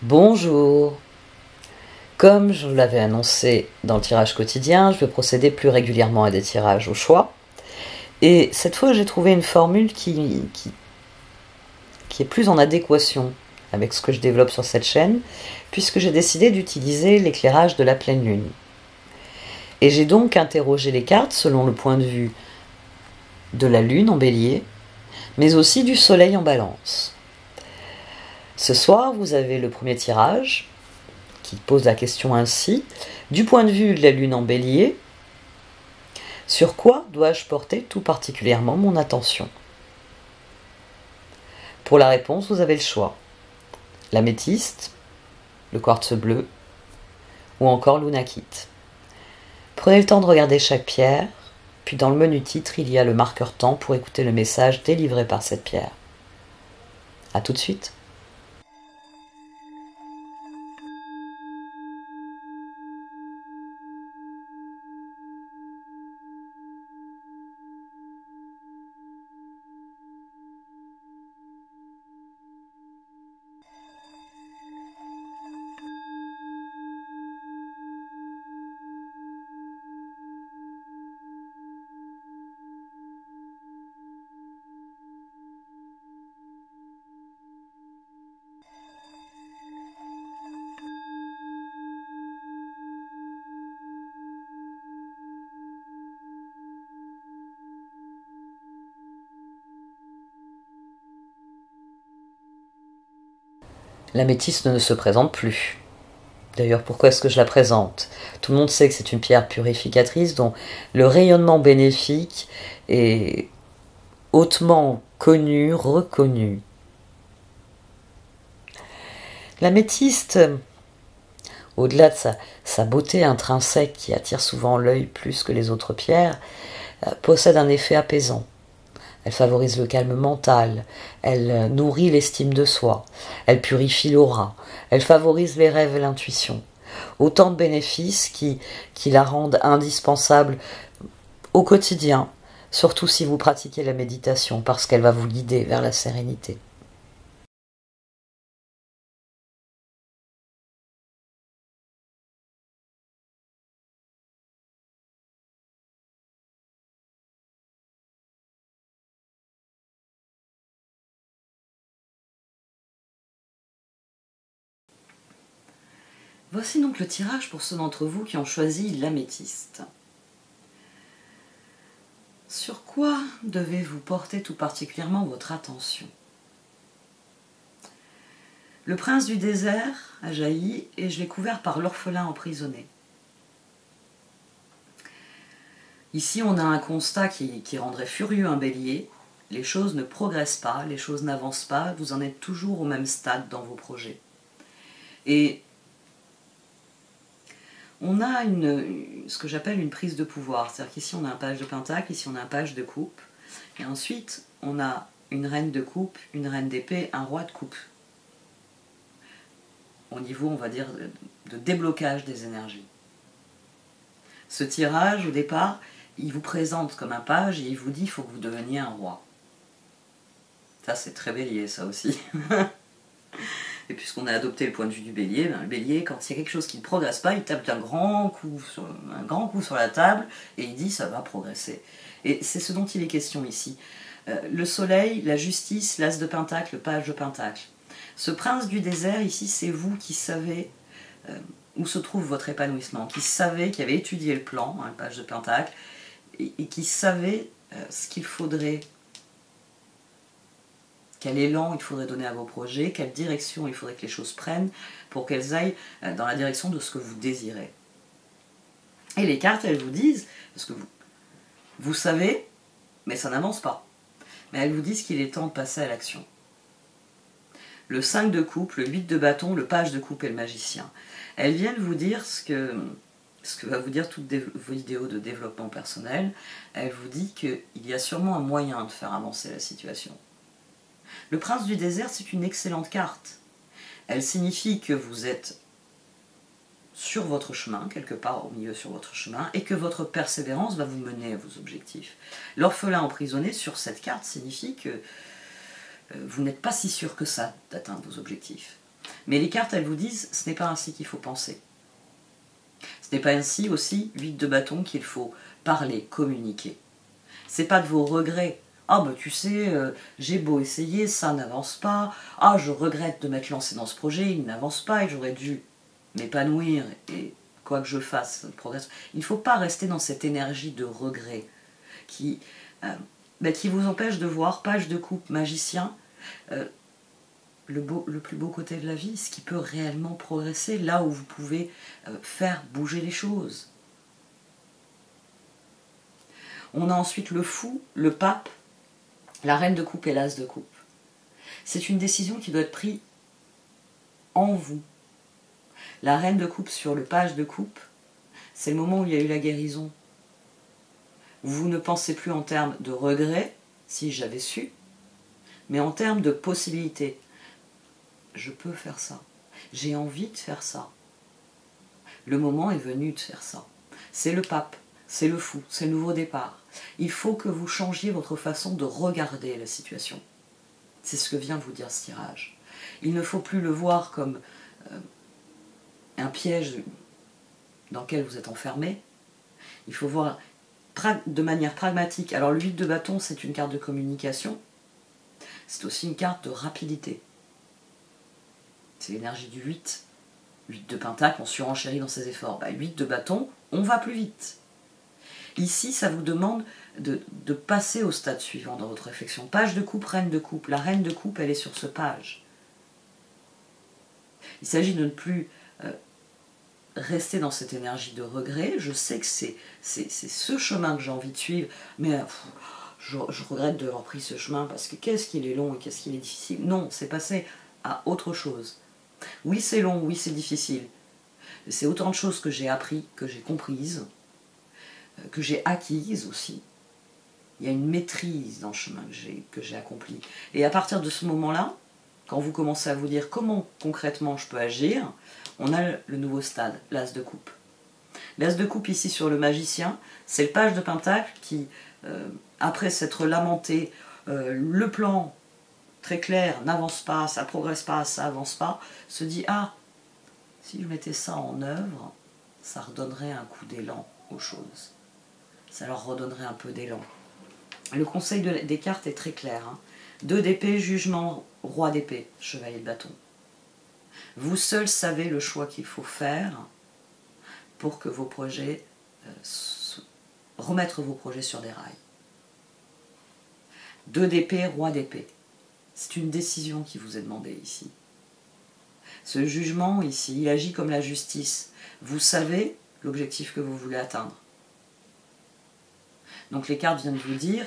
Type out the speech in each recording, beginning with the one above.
Bonjour. Comme je vous l'avais annoncé dans le tirage quotidien, je vais procéder plus régulièrement à des tirages au choix. Et cette fois, j'ai trouvé une formule qui est plus en adéquation avec ce que je développe sur cette chaîne, puisque j'ai décidé d'utiliser l'éclairage de la pleine lune. Et j'ai donc interrogé les cartes selon le point de vue de la lune en bélier, mais aussi du soleil en balance. Ce soir, vous avez le premier tirage, qui pose la question ainsi: du point de vue de la lune en bélier, sur quoi dois-je porter tout particulièrement mon attention? Pour la réponse, vous avez le choix: l'améthyste, le quartz bleu ou encore l'unakite. Prenez le temps de regarder chaque pierre, puis dans le menu titre, il y a le marqueur temps pour écouter le message délivré par cette pierre. A tout de suite. L'améthyste ne se présente plus. D'ailleurs, pourquoi est-ce que je la présente? Tout le monde sait que c'est une pierre purificatrice dont le rayonnement bénéfique est hautement connu, reconnu. L'améthyste, au-delà de sa beauté intrinsèque qui attire souvent l'œil plus que les autres pierres, possède un effet apaisant. Elle favorise le calme mental, elle nourrit l'estime de soi, elle purifie l'aura, elle favorise les rêves et l'intuition. Autant de bénéfices qui la rendent indispensable au quotidien, surtout si vous pratiquez la méditation, parce qu'elle va vous guider vers la sérénité. Voici donc le tirage pour ceux d'entre vous qui ont choisi l'améthyste. Sur quoi devez-vous porter tout particulièrement votre attention? Le prince du désert a jailli et je l'ai couvert par l'orphelin emprisonné. Ici, on a un constat qui rendrait furieux un bélier. Les choses ne progressent pas, les choses n'avancent pas, vous en êtes toujours au même stade dans vos projets. Et on a ce que j'appelle une prise de pouvoir. C'est-à-dire qu'ici, on a un page de pentacle, ici, on a un page de coupe. Et ensuite, on a une reine de coupe, une reine d'épée, un roi de coupe. Au niveau, on va dire, de déblocage des énergies. Ce tirage, au départ, il vous présente comme un page et il vous dit qu'il faut que vous deveniez un roi. Ça, c'est très bélier, ça aussi. Et puisqu'on a adopté le point de vue du bélier, le bélier, quand il y a quelque chose qui ne progresse pas, il tape un grand coup sur la table et il dit ça va progresser. Et c'est ce dont il est question ici. Le soleil, la justice, l'as de pentacle, le page de pentacle. Ce prince du désert, ici, c'est vous qui savez où se trouve votre épanouissement, qui savez, qui avez étudié le plan, le page de pentacle, et qui savez ce qu'il faudrait, quel élan il faudrait donner à vos projets, quelle direction il faudrait que les choses prennent pour qu'elles aillent dans la direction de ce que vous désirez. Et les cartes, elles vous disent, parce que vous savez, mais ça n'avance pas, mais elles vous disent qu'il est temps de passer à l'action. Le 5 de coupe, le 8 de bâton, le page de coupe et le magicien. Elles viennent vous dire ce que va vous dire toutes vos vidéos de développement personnel. Elle vous dit qu'il y a sûrement un moyen de faire avancer la situation. Le prince du désert, c'est une excellente carte. Elle signifie que vous êtes sur votre chemin, quelque part au milieu sur votre chemin, et que votre persévérance va vous mener à vos objectifs. L'orphelin emprisonné sur cette carte signifie que vous n'êtes pas si sûr que ça d'atteindre vos objectifs. Mais les cartes, elles vous disent, ce n'est pas ainsi qu'il faut penser. Ce n'est pas ainsi aussi, 8 de bâton, qu'il faut parler, communiquer. C'est pas de vos regrets. Ah bah tu sais, j'ai beau essayer, ça n'avance pas. Ah, je regrette de m'être lancé dans ce projet, il n'avance pas et j'aurais dû m'épanouir et quoi que je fasse, progresse. Il ne faut pas rester dans cette énergie de regret qui vous empêche de voir, page de coupe, magicien, le plus beau côté de la vie, ce qui peut réellement progresser, là où vous pouvez faire bouger les choses. On a ensuite le fou, le pape, la reine de coupe et l'as de coupe. C'est une décision qui doit être prise en vous. La reine de coupe sur le page de coupe, c'est le moment où il y a eu la guérison. Vous ne pensez plus en termes de regret, si j'avais su, mais en termes de possibilités. Je peux faire ça. J'ai envie de faire ça. Le moment est venu de faire ça. C'est le pape, c'est le fou, c'est le nouveau départ. Il faut que vous changiez votre façon de regarder la situation. C'est ce que vient vous dire ce tirage. Il ne faut plus le voir comme un piège dans lequel vous êtes enfermé. Il faut voir de manière pragmatique. Alors le 8 de bâton, c'est une carte de communication. C'est aussi une carte de rapidité. C'est l'énergie du 8. 8 de pentacle, on surenchérit dans ses efforts. 8 de bâton, on va plus vite. Ici, ça vous demande de passer au stade suivant dans votre réflexion. Page de coupe, reine de coupe. La reine de coupe, elle est sur ce page. Il s'agit de ne plus rester dans cette énergie de regret. Je sais que c'est ce chemin que j'ai envie de suivre, mais je regrette d'avoir pris ce chemin parce que qu'est-ce qu'il est long et qu'est-ce qu'il est difficile. Non, c'est passer à autre chose. Oui, c'est long, oui, c'est difficile. C'est autant de choses que j'ai appris, que j'ai comprises, que j'ai acquises aussi. Il y a une maîtrise dans le chemin que j'ai accompli. Et à partir de ce moment-là, quand vous commencez à vous dire comment concrètement je peux agir, on a le nouveau stade, l'as de coupe. L'as de coupe ici sur le magicien, c'est le page de pentacle qui, après s'être lamenté, le plan très clair n'avance pas, ça progresse pas, ça avance pas, se dit « Ah, si je mettais ça en œuvre, ça redonnerait un coup d'élan aux choses. Ça leur redonnerait un peu d'élan. » Le conseil des cartes est très clair. 2 d'épée, jugement, roi d'épée, chevalier de bâton. Vous seul savez le choix qu'il faut faire pour que vos projets, remettre vos projets sur des rails. 2 d'épée, roi d'épée. C'est une décision qui vous est demandée ici. Ce jugement ici, il agit comme la justice. Vous savez l'objectif que vous voulez atteindre. Donc les cartes viennent vous dire,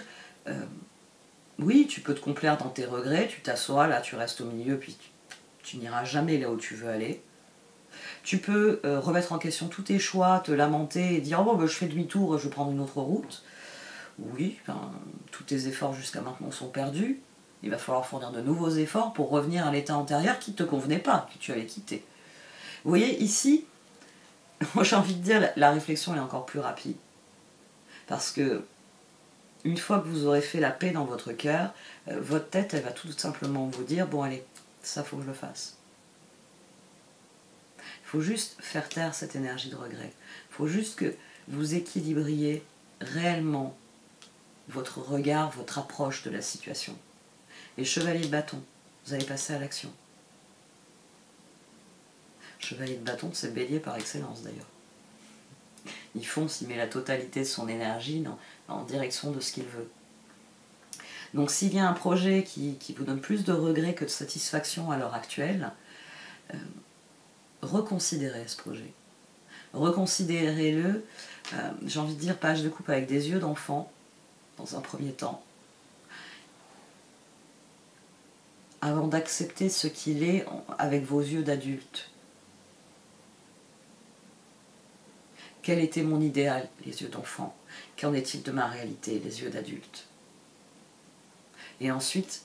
oui, tu peux te complaire dans tes regrets, tu t'assois là, tu restes au milieu, puis tu n'iras jamais là où tu veux aller. Tu peux remettre en question tous tes choix, te lamenter et dire « Oh, ben, je fais demi-tour, je vais prendre une autre route. » Oui, tous tes efforts jusqu'à maintenant sont perdus. Il va falloir fournir de nouveaux efforts pour revenir à l'état antérieur qui ne te convenait pas, que tu avais quitté. Vous voyez, ici, moi j'ai envie de dire, la réflexion est encore plus rapide. Parce que, une fois que vous aurez fait la paix dans votre cœur, votre tête, elle va tout simplement vous dire « Bon, allez, ça faut que je le fasse. » Il faut juste faire taire cette énergie de regret. Il faut juste que vous équilibriez réellement votre regard, votre approche de la situation. Et chevalier de bâton, vous allez passer à l'action. Chevalier de bâton, c'est bélier par excellence d'ailleurs. Il fonce, il met la totalité de son énergie en direction de ce qu'il veut. Donc s'il y a un projet qui vous donne plus de regrets que de satisfaction à l'heure actuelle, reconsidérez ce projet. Reconsidérez-le, j'ai envie de dire page de coupe avec des yeux d'enfant, dans un premier temps, avant d'accepter ce qu'il est avec vos yeux d'adulte. Quel était mon idéal, les yeux d'enfant? Qu'en est-il de ma réalité, les yeux d'adulte? Et ensuite,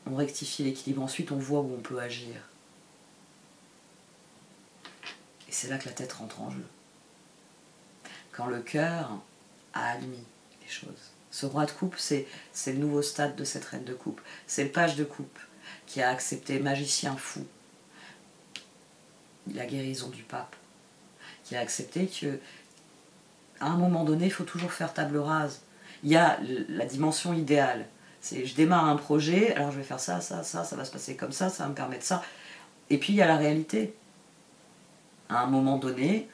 on rectifie l'équilibre, ensuite on voit où on peut agir. Et c'est là que la tête rentre en jeu. Quand le cœur a admis les choses. Ce roi de coupe, c'est le nouveau stade de cette reine de coupe. C'est le page de coupe qui a accepté magicien fou. la guérison du pape, qui a accepté que à un moment donné, il faut toujours faire table rase. Il y a la dimension idéale. C'est je démarre un projet, alors je vais faire ça, ça, ça va se passer comme ça va me permettre ça. Et puis il y a la réalité. À un moment donné,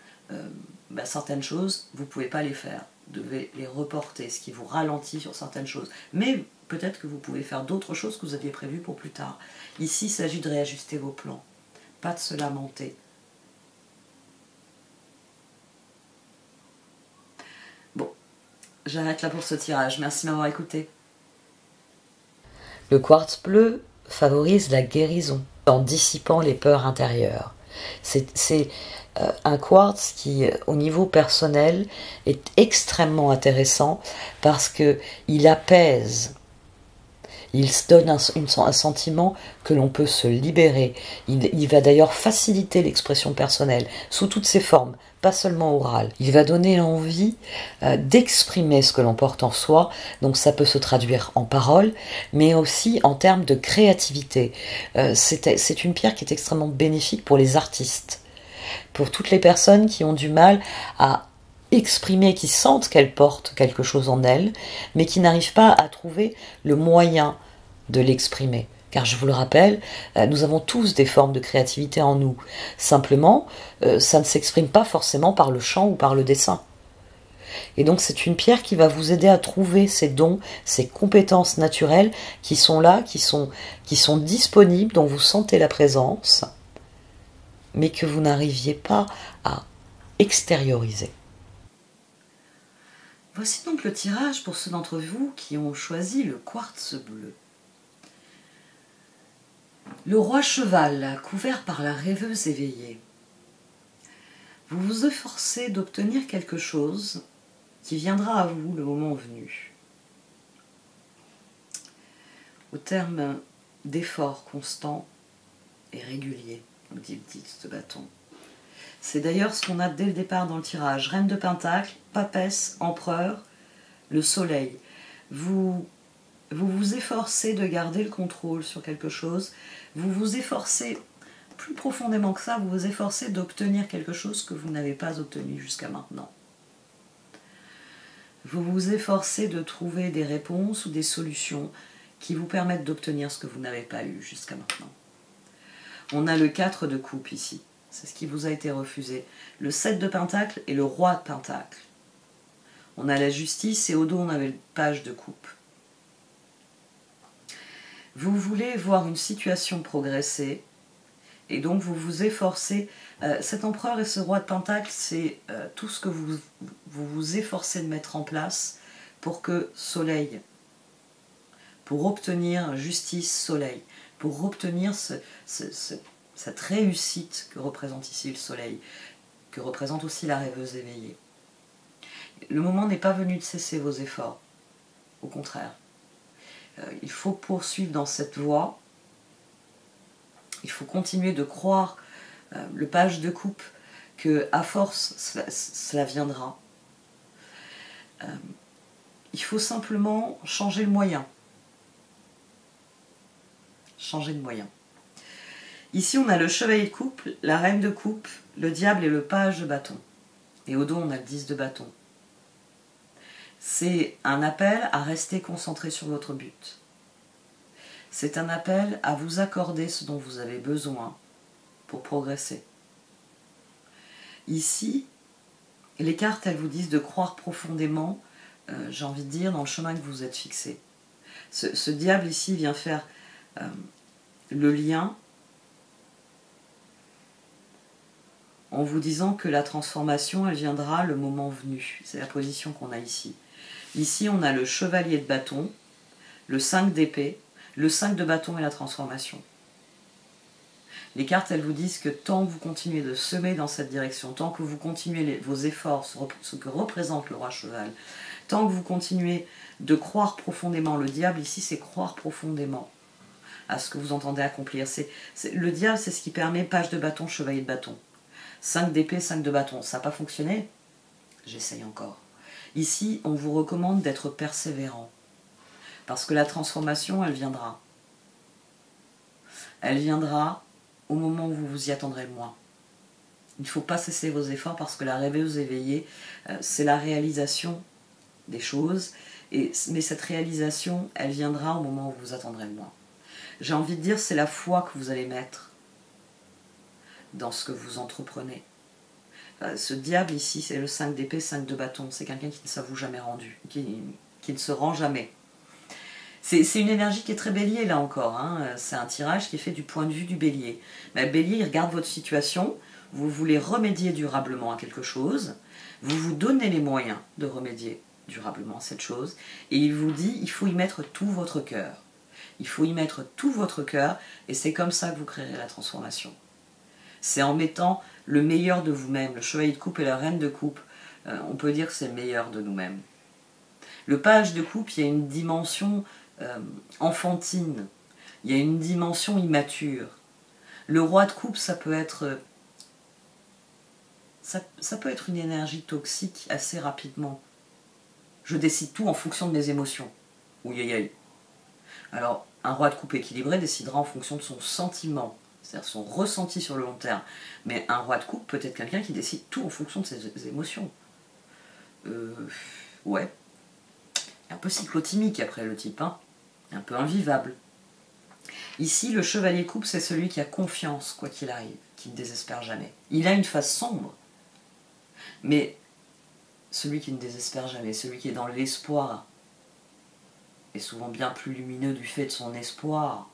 certaines choses, vous ne pouvez pas les faire. Vous devez les reporter, ce qui vous ralentit sur certaines choses. Mais peut-être que vous pouvez faire d'autres choses que vous aviez prévues pour plus tard. Ici, il s'agit de réajuster vos plans, pas de se lamenter. Bon, j'arrête là pour ce tirage. Merci de m'avoir écouté. Le quartz bleu favorise la guérison en dissipant les peurs intérieures. C'est un quartz qui, au niveau personnel, est extrêmement intéressant parce qu'il apaise. Il se donne un sentiment que l'on peut se libérer. Il va d'ailleurs faciliter l'expression personnelle sous toutes ses formes, pas seulement orale. Il va donner envie d'exprimer ce que l'on porte en soi, donc ça peut se traduire en paroles, mais aussi en termes de créativité. C'est une pierre qui est extrêmement bénéfique pour les artistes, pour toutes les personnes qui ont du mal à exprimer, qui sentent qu'elles portent quelque chose en elles, mais qui n'arrivent pas à trouver le moyen de l'exprimer. Car je vous le rappelle, nous avons tous des formes de créativité en nous. Simplement, ça ne s'exprime pas forcément par le chant ou par le dessin. Et donc c'est une pierre qui va vous aider à trouver ces dons, ces compétences naturelles qui sont là, qui sont disponibles, dont vous sentez la présence, mais que vous n'arriviez pas à extérioriser. Voici donc le tirage pour ceux d'entre vous qui ont choisi le quartz bleu. Le roi cheval, couvert par la rêveuse éveillée. Vous vous efforcez d'obtenir quelque chose qui viendra à vous le moment venu. Au terme d'efforts constants et réguliers, nous dit le titre de bâton. C'est d'ailleurs ce qu'on a dès le départ dans le tirage. Reine de Pentacle, Papesse, Empereur, le Soleil. Vous vous efforcez de garder le contrôle sur quelque chose. Vous vous efforcez, plus profondément que ça, vous vous efforcez d'obtenir quelque chose que vous n'avez pas obtenu jusqu'à maintenant. Vous vous efforcez de trouver des réponses ou des solutions qui vous permettent d'obtenir ce que vous n'avez pas eu jusqu'à maintenant. On a le 4 de coupe ici. C'est ce qui vous a été refusé. Le 7 de Pentacle et le Roi de Pentacle. On a la justice et au dos on avait le page de coupe. Vous voulez voir une situation progresser et donc vous vous efforcez. Cet empereur et ce roi de Pentacle, c'est tout ce que vous efforcez de mettre en place pour que soleil, pour obtenir justice, soleil, pour obtenir cette réussite que représente ici le soleil, que représente aussi la rêveuse éveillée. Le moment n'est pas venu de cesser vos efforts, au contraire. Il faut poursuivre dans cette voie, il faut continuer de croire, le page de coupe, que à force cela viendra. Il faut simplement changer le moyen. Changer de moyen. Ici, on a le chevalier de coupe, la reine de coupe, le diable et le page de bâton. Et au dos, on a le 10 de bâton. C'est un appel à rester concentré sur votre but. C'est un appel à vous accorder ce dont vous avez besoin pour progresser. Ici, les cartes, elles vous disent de croire profondément, j'ai envie de dire, dans le chemin que vous êtes fixé. Ce diable ici vient faire le lien en vous disant que la transformation, elle viendra le moment venu. C'est la position qu'on a ici. Ici, on a le chevalier de bâton, le 5 d'épée, le 5 de bâton et la transformation. Les cartes, elles vous disent que tant que vous continuez de semer dans cette direction, tant que vous continuez vos efforts, ce que représente le roi cheval, tant que vous continuez de croire profondément, le diable ici, c'est croire profondément à ce que vous entendez accomplir. Le diable, c'est ce qui permet page de bâton, chevalier de bâton. 5 d'épée, 5 de bâton. Ça n'a pas fonctionné? J'essaye encore. Ici, on vous recommande d'être persévérant. Parce que la transformation, elle viendra. Elle viendra au moment où vous vous y attendrez le moins. Il ne faut pas cesser vos efforts parce que la rêveuse éveillée, c'est la réalisation des choses. Mais cette réalisation, elle viendra au moment où vous attendrez le moins. J'ai envie de dire, c'est la foi que vous allez mettre dans ce que vous entreprenez. Ce diable ici, c'est le 5 d'épée, 5 de bâton. C'est quelqu'un qui ne s'avoue jamais rendu, qui ne se rend jamais. C'est une énergie qui est très bélier là encore. Hein. C'est un tirage qui est fait du point de vue du bélier. Mais le bélier, il regarde votre situation, vous voulez remédier durablement à quelque chose, vous vous donnez les moyens de remédier durablement à cette chose, et il vous dit, il faut y mettre tout votre cœur. Il faut y mettre tout votre cœur, et c'est comme ça que vous créerez la transformation. C'est en mettant le meilleur de vous-même. Le chevalier de coupe et la reine de coupe, on peut dire que c'est le meilleur de nous-mêmes. Le page de coupe, il y a une dimension enfantine, il y a une dimension immature. Le roi de coupe, ça peut être une énergie toxique assez rapidement. Je décide tout en fonction de mes émotions. Ouïe. Alors, un roi de coupe équilibré décidera en fonction de son sentiment, c'est-à-dire son ressenti sur le long terme. Mais un roi de coupe peut être quelqu'un qui décide tout en fonction de ses émotions. Ouais. Un peu cyclotimique après le type, hein. Un peu invivable. Ici, le chevalier de coupe, c'est celui qui a confiance, quoi qu'il arrive, qui ne désespère jamais. Il a une face sombre, mais celui qui ne désespère jamais, celui qui est dans l'espoir, est souvent bien plus lumineux du fait de son espoir.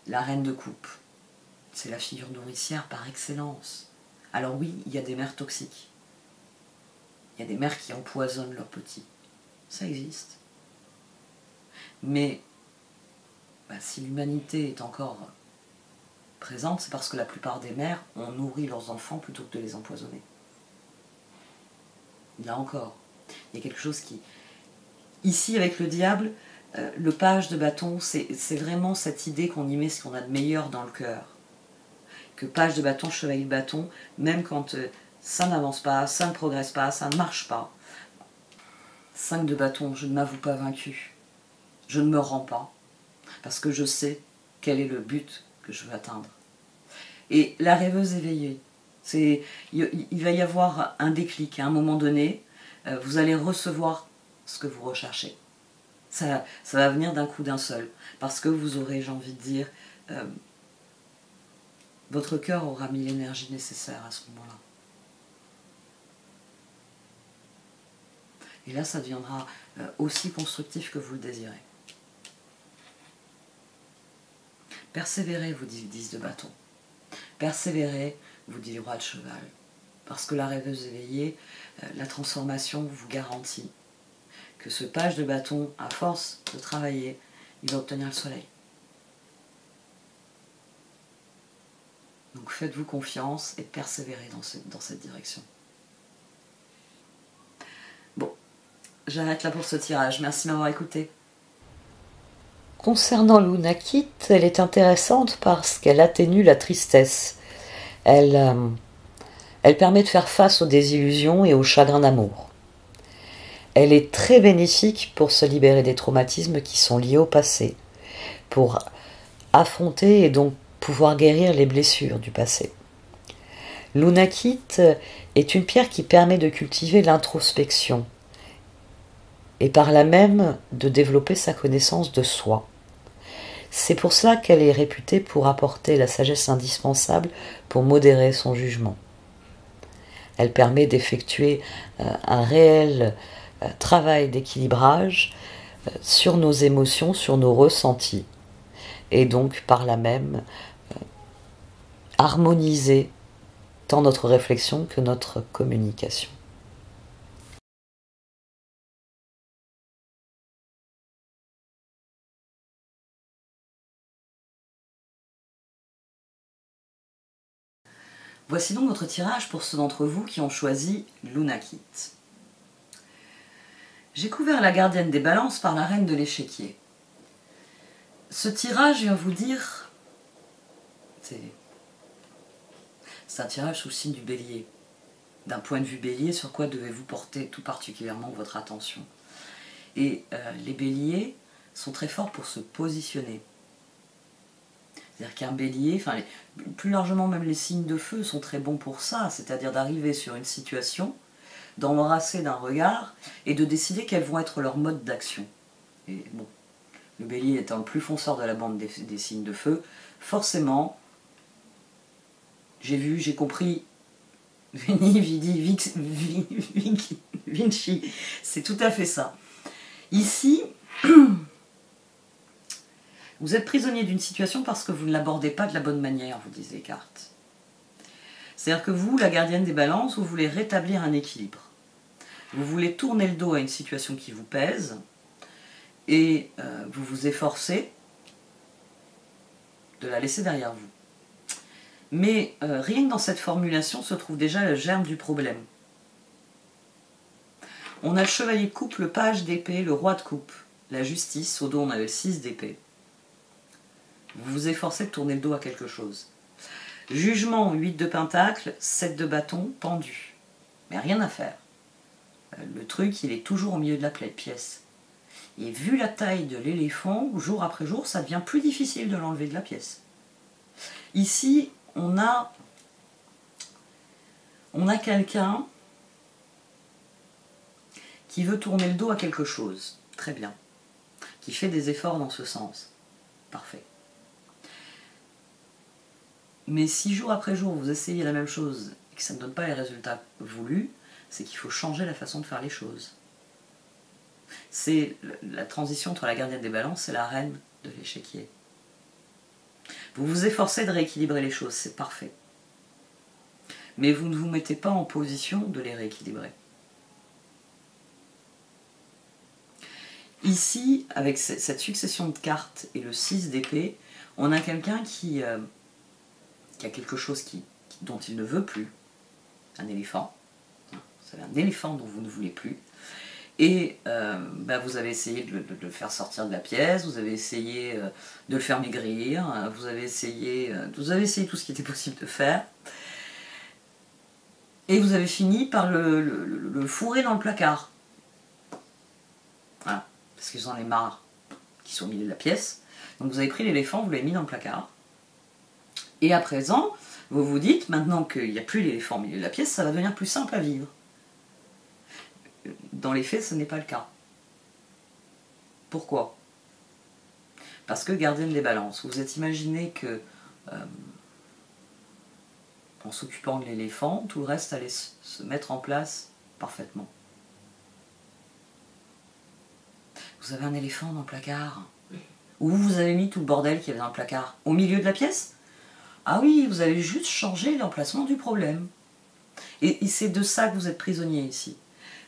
La reine de coupe, c'est la figure nourricière par excellence. Alors oui, il y a des mères toxiques. Il y a des mères qui empoisonnent leurs petits. Ça existe. Mais si l'humanité est encore présente, c'est parce que la plupart des mères ont nourri leurs enfants plutôt que de les empoisonner. Là encore, il y a quelque chose qui... Ici, avec le diable, le page de bâton, c'est vraiment cette idée qu'on y met ce qu'on a de meilleur dans le cœur. Que page de bâton, chevalier de bâton, même quand ça n'avance pas, ça ne progresse pas, ça ne marche pas. 5 de bâton, je ne m'avoue pas vaincu. Je ne me rends pas, parce que je sais quel est le but que je veux atteindre. Et la rêveuse éveillée, il va y avoir un déclic. À un moment donné, vous allez recevoir ce que vous recherchez. Ça va venir d'un coup d'un seul, parce que vous aurez, j'ai envie de dire, votre cœur aura mis l'énergie nécessaire à ce moment-là. Et là, ça deviendra aussi constructif que vous le désirez. Persévérez, vous dit le 10 de bâton. Persévérez, vous dit le roi de cheval. Parce que la rêveuse éveillée, la transformation vous garantit que ce page de bâton, à force de travailler, il va obtenir le soleil. Donc faites-vous confiance et persévérez dans cette direction. Bon, j'arrête là pour ce tirage. Merci de m'avoir écouté. Concernant l'Unakit, elle est intéressante parce qu'elle atténue la tristesse. Elle permet de faire face aux désillusions et aux chagrins d'amour. Elle est très bénéfique pour se libérer des traumatismes qui sont liés au passé, pour affronter et donc pouvoir guérir les blessures du passé. L'Unakit est une pierre qui permet de cultiver l'introspection et par là même de développer sa connaissance de soi. C'est pour cela qu'elle est réputée pour apporter la sagesse indispensable pour modérer son jugement. Elle permet d'effectuer un réel travail d'équilibrage sur nos émotions, sur nos ressentis, et donc par là même harmoniser tant notre réflexion que notre communication. Voici donc votre tirage pour ceux d'entre vous qui ont choisi l'Unakit. J'ai couvert la gardienne des balances par la reine de l'échiquier. Ce tirage vient vous dire... C'est un tirage sous le signe du bélier. D'un point de vue bélier, sur quoi devez-vous porter tout particulièrement votre attention? Et les béliers sont très forts pour se positionner. C'est-à-dire qu'un bélier, enfin plus largement même les signes de feu sont très bons pour ça, c'est-à-dire d'arriver sur une situation, d'embrasser d'un regard et de décider quels vont être leurs modes d'action. Et bon, le bélier étant le plus fonceur de la bande des signes de feu, forcément, j'ai vu, j'ai compris, Veni, Vidi, Vinci, c'est tout à fait ça. Ici, vous êtes prisonnier d'une situation parce que vous ne l'abordez pas de la bonne manière, vous disent les cartes. C'est-à-dire que vous, la gardienne des balances, vous voulez rétablir un équilibre. Vous voulez tourner le dos à une situation qui vous pèse et vous vous efforcez de la laisser derrière vous. Mais rien que dans cette formulation se trouve déjà le germe du problème. On a le chevalier de coupe, le page d'épée, le roi de coupe, la justice, au dos on avait le 6 d'épée. Vous vous efforcez de tourner le dos à quelque chose. Jugement, 8 de pentacle, 7 de bâton, pendu. Mais rien à faire. Le truc, il est toujours au milieu de la pièce. Et vu la taille de l'éléphant, jour après jour, ça devient plus difficile de l'enlever de la pièce. Ici, on a quelqu'un qui veut tourner le dos à quelque chose. Très bien. Qui fait des efforts dans ce sens. Parfait. Mais si jour après jour vous essayez la même chose et que ça ne donne pas les résultats voulus, c'est qu'il faut changer la façon de faire les choses. C'est la transition entre la gardienne des balances et la reine de l'échiquier. Vous vous efforcez de rééquilibrer les choses, c'est parfait. Mais vous ne vous mettez pas en position de les rééquilibrer. Ici, avec cette succession de cartes et le 6 d'épée, on a quelqu'un qui a quelque chose dont il ne veut plus, un éléphant. Vous avez un éléphant dont vous ne voulez plus. Et vous avez essayé de le faire sortir de la pièce, vous avez essayé de le faire maigrir, vous avez essayé tout ce qui était possible de faire. Et vous avez fini par le fourrer dans le placard. Voilà, parce qu'ils en ont marre qu'ils soient au milieu de la pièce. Donc vous avez pris l'éléphant, vous l'avez mis dans le placard. Et à présent, vous vous dites, maintenant qu'il n'y a plus l'éléphant au milieu de la pièce, ça va devenir plus simple à vivre. Dans les faits, ce n'est pas le cas. Pourquoi? Parce que gardienne des balances, vous êtes imaginé que en s'occupant de l'éléphant, tout le reste allait se mettre en place parfaitement. Vous avez un éléphant dans le placard. Où vous avez mis tout le bordel qu'il y avait dans le placard? Au milieu de la pièce? Ah oui, vous avez juste changé l'emplacement du problème. Et c'est de ça que vous êtes prisonnier ici.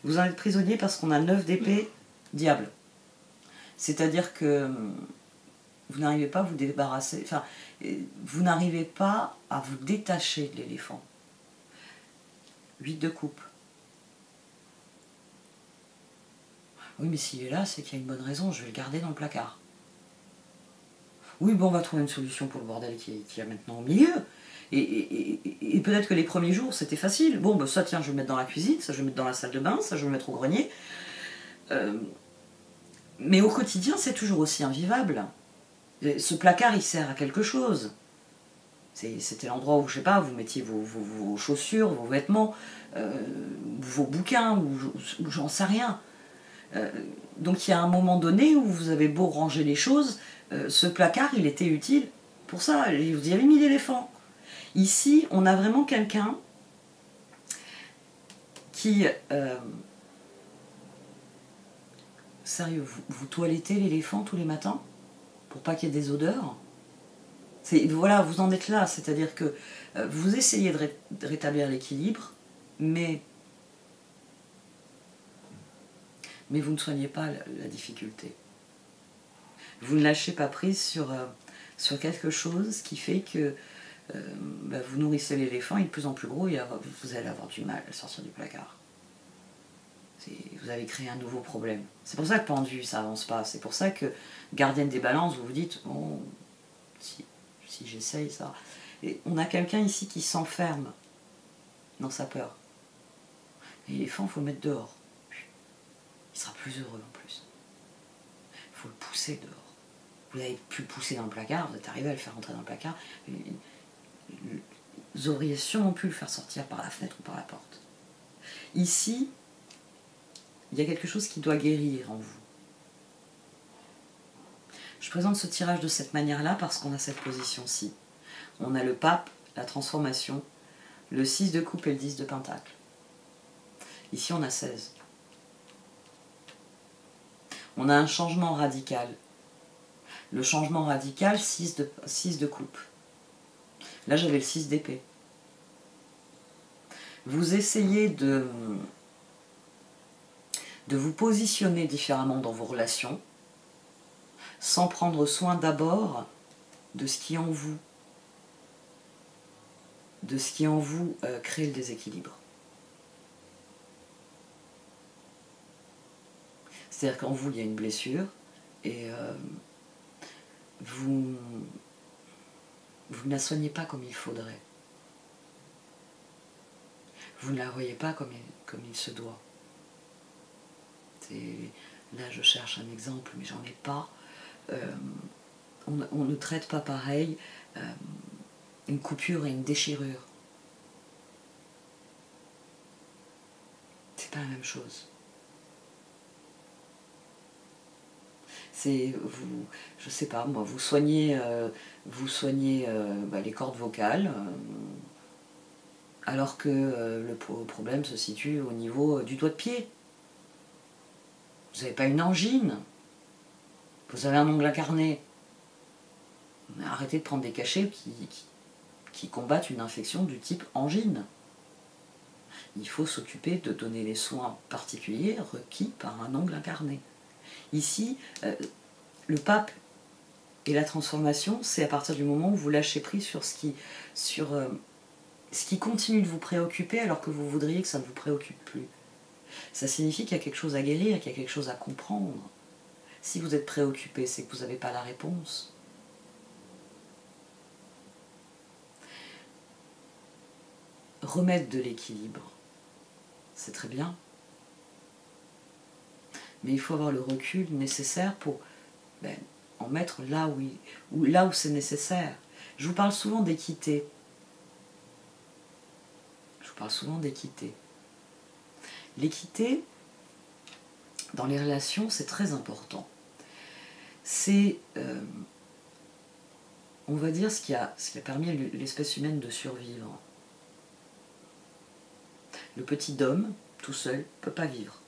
Vous en êtes prisonnier parce qu'on a 9 d'épée, diable. C'est-à-dire que vous n'arrivez pas à vous débarrasser, enfin, vous n'arrivez pas à vous détacher de l'éléphant. 8 de coupe. Oui, mais s'il est là, c'est qu'il y a une bonne raison, je vais le garder dans le placard. Oui, bon, on va trouver une solution pour le bordel qui est maintenant au milieu. Et peut-être que les premiers jours, c'était facile. Bon, ça, tiens, je vais le mettre dans la cuisine, ça, je vais le mettre dans la salle de bain, ça, je vais le mettre au grenier. Mais au quotidien, c'est toujours aussi invivable. Ce placard, il sert à quelque chose. C'était l'endroit où, je sais pas, vous mettiez vos chaussures, vos vêtements, vos bouquins, ou j'en sais rien. Donc il y a un moment donné où vous avez beau ranger les choses, ce placard, il était utile pour ça. Vous y avez mis l'éléphant. Ici, on a vraiment quelqu'un qui... sérieux, vous toilettez l'éléphant tous les matins pour pas qu'il y ait des odeurs? Voilà, vous en êtes là, c'est-à-dire que vous essayez de rétablir l'équilibre, mais vous ne soignez pas la difficulté. Vous ne lâchez pas prise sur quelque chose qui fait que vous nourrissez l'éléphant, il est de plus en plus gros et vous allez avoir du mal à sortir du placard. Vous avez créé un nouveau problème. C'est pour ça que pendu, ça avance pas. C'est pour ça que gardienne des balances, vous vous dites, bon, si j'essaye ça. Et on a quelqu'un ici qui s'enferme dans sa peur. L'éléphant, il faut le mettre dehors. Il sera plus heureux en plus. Il faut le pousser dehors. vous avez pu le pousser dans le placard, vous êtes arrivé à le faire rentrer dans le placard, vous auriez sûrement pu le faire sortir par la fenêtre ou par la porte. Ici, il y a quelque chose qui doit guérir en vous. Je présente ce tirage de cette manière-là parce qu'on a cette position-ci. On a le pape, la transformation, le 6 de coupe et le 10 de pentacle. Ici, on a 16. On a un changement radical. Le changement radical, 6 de coupe. Là, j'avais le 6 d'épée. Vous essayez de vous positionner différemment dans vos relations, sans prendre soin d'abord de ce qui en vous, crée le déséquilibre. C'est-à-dire qu'en vous, il y a une blessure, et vous ne la soignez pas comme il faudrait. Vous ne la voyez pas comme il se doit. Là, je cherche un exemple, mais j'en ai pas. On ne traite pas pareil une coupure et une déchirure. C'est pas la même chose. Je sais pas, moi, vous soignez les cordes vocales, alors que le problème se situe au niveau du doigt de pied. Vous n'avez pas une angine, vous avez un ongle incarné. Arrêtez de prendre des cachets qui combattent une infection du type angine. Il faut s'occuper de donner les soins particuliers requis par un ongle incarné. Ici, le pape et la transformation, c'est à partir du moment où vous lâchez prise sur ce qui continue de vous préoccuper alors que vous voudriez que ça ne vous préoccupe plus. Ça signifie qu'il y a quelque chose à guérir, qu'il y a quelque chose à comprendre. Si vous êtes préoccupé, c'est que vous n'avez pas la réponse. Remettre de l'équilibre, c'est très bien. Mais il faut avoir le recul nécessaire pour en mettre là où c'est nécessaire. Je vous parle souvent d'équité. L'équité, dans les relations, c'est très important. C'est, on va dire, ce qui a permis à l'espèce humaine de survivre. Le petit homme, tout seul, ne peut pas vivre.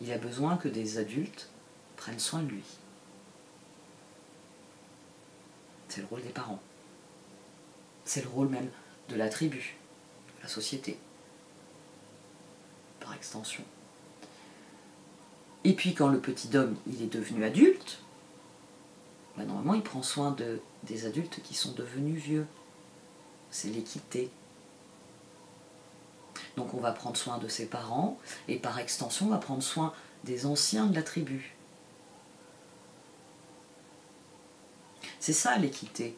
Il a besoin que des adultes prennent soin de lui. C'est le rôle des parents. C'est le rôle même de la tribu, de la société, par extension. Et puis quand le petit homme il est devenu adulte, normalement il prend soin des adultes qui sont devenus vieux. C'est l'équité. Donc on va prendre soin de ses parents, et par extension on va prendre soin des anciens de la tribu. C'est ça l'équité.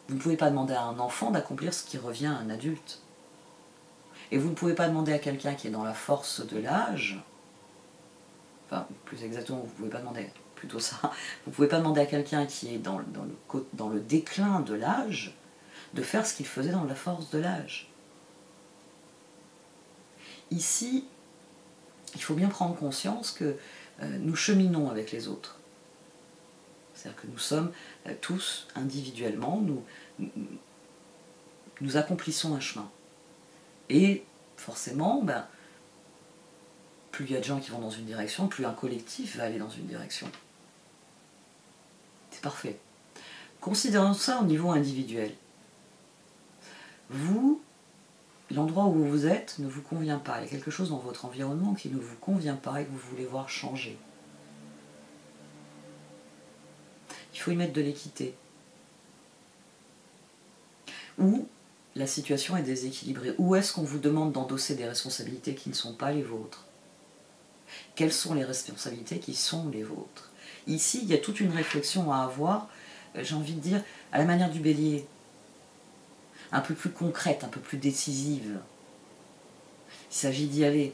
Vous ne pouvez pas demander à un enfant d'accomplir ce qui revient à un adulte. Et vous ne pouvez pas demander à quelqu'un qui est dans la force de l'âge, enfin plus exactement, vous ne pouvez pas demander, plutôt ça, vous ne pouvez pas demander à quelqu'un qui est dans le déclin de l'âge de faire ce qu'il faisait dans la force de l'âge. Ici, il faut bien prendre conscience que nous cheminons avec les autres. C'est-à-dire que nous sommes tous individuellement, nous accomplissons un chemin. Et forcément, plus il y a de gens qui vont dans une direction, plus un collectif va aller dans une direction. C'est parfait. Considérons ça au niveau individuel. Vous, l'endroit où vous êtes ne vous convient pas. Il y a quelque chose dans votre environnement qui ne vous convient pas et que vous voulez voir changer. Il faut y mettre de l'équité. Ou la situation est déséquilibrée. Où est-ce qu'on vous demande d'endosser des responsabilités qui ne sont pas les vôtres? Quelles sont les responsabilités qui sont les vôtres? Ici, il y a toute une réflexion à avoir, j'ai envie de dire, à la manière du bélier. Un peu plus concrète, un peu plus décisive. Il s'agit d'y aller.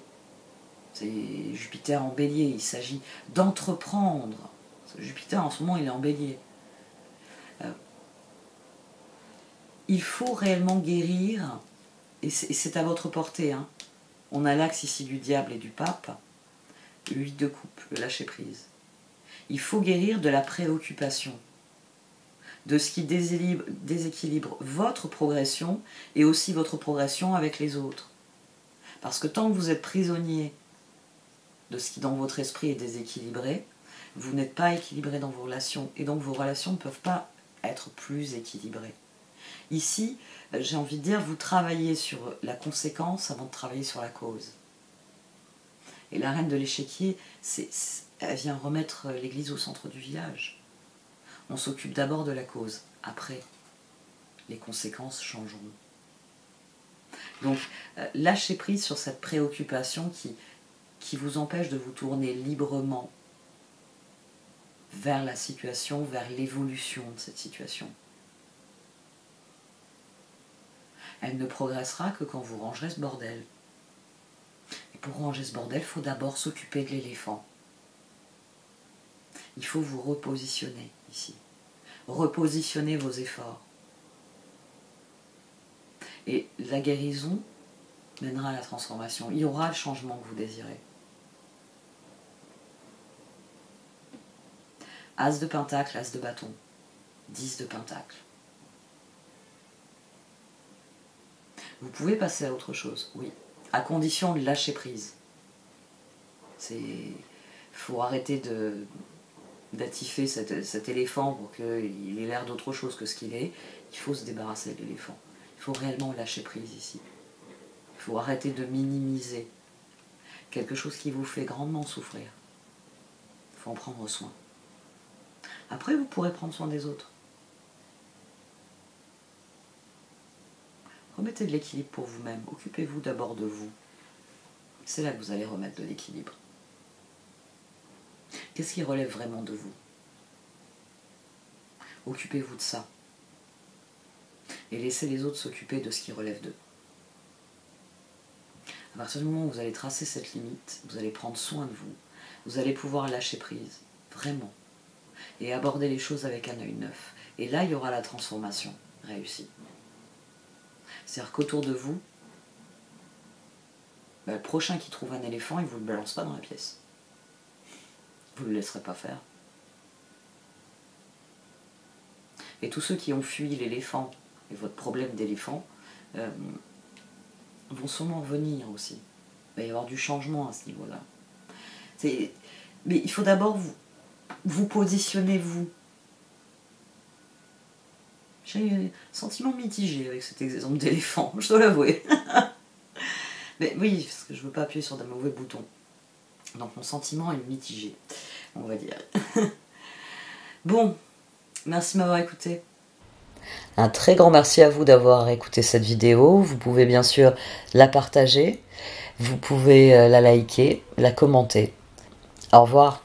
C'est Jupiter en bélier, il s'agit d'entreprendre. Jupiter, en ce moment, il est en bélier. Il faut réellement guérir, et c'est à votre portée. Hein. On a l'axe ici du diable et du pape, le 8 de coupe, le lâcher-prise. Il faut guérir de la préoccupation, de ce qui déséquilibre votre progression et aussi votre progression avec les autres. Parce que tant que vous êtes prisonnier de ce qui dans votre esprit est déséquilibré, vous n'êtes pas équilibré dans vos relations et donc vos relations ne peuvent pas être plus équilibrées. Ici, j'ai envie de dire, vous travaillez sur la conséquence avant de travailler sur la cause. Et la reine de l'échiquier, elle vient remettre l'église au centre du village. On s'occupe d'abord de la cause, après, les conséquences changeront. Donc, lâchez prise sur cette préoccupation qui vous empêche de vous tourner librement vers la situation, vers l'évolution de cette situation. Elle ne progressera que quand vous rangerez ce bordel. Et pour ranger ce bordel, il faut d'abord s'occuper de l'éléphant. Il faut vous repositionner ici. Repositionner vos efforts. Et la guérison mènera à la transformation. Il y aura le changement que vous désirez. As de pentacle, as de bâton. 10 de pentacle. Vous pouvez passer à autre chose, oui. À condition de lâcher prise. Il faut arrêter d'attifer cet éléphant pour qu'il ait l'air d'autre chose que ce qu'il est. Il faut se débarrasser de l'éléphant. Il faut réellement lâcher prise ici. Il faut arrêter de minimiser quelque chose qui vous fait grandement souffrir. Il faut en prendre soin. Après, vous pourrez prendre soin des autres. Remettez de l'équilibre pour vous-même. Occupez-vous d'abord de vous. C'est là que vous allez remettre de l'équilibre. Qu'est-ce qui relève vraiment de vous? Occupez-vous de ça. Et laissez les autres s'occuper de ce qui relève d'eux. À partir du moment où vous allez tracer cette limite, vous allez prendre soin de vous. Vous allez pouvoir lâcher prise. Vraiment. Et aborder les choses avec un œil neuf. Et là, il y aura la transformation réussie. C'est-à-dire qu'autour de vous, le prochain qui trouve un éléphant, il ne vous le balance pas dans la pièce. Vous ne le laisserez pas faire. Et tous ceux qui ont fui l'éléphant et votre problème d'éléphant vont sûrement revenir aussi. Il va y avoir du changement à ce niveau-là. Mais il faut d'abord vous positionner, vous. J'ai un sentiment mitigé avec cet exemple d'éléphant, je dois l'avouer. Mais oui, parce que je ne veux pas appuyer sur de mauvais boutons. Donc mon sentiment est mitigé, on va dire. Bon, merci de m'avoir écouté. Un très grand merci à vous d'avoir écouté cette vidéo. Vous pouvez bien sûr la partager, vous pouvez la liker, la commenter. Au revoir.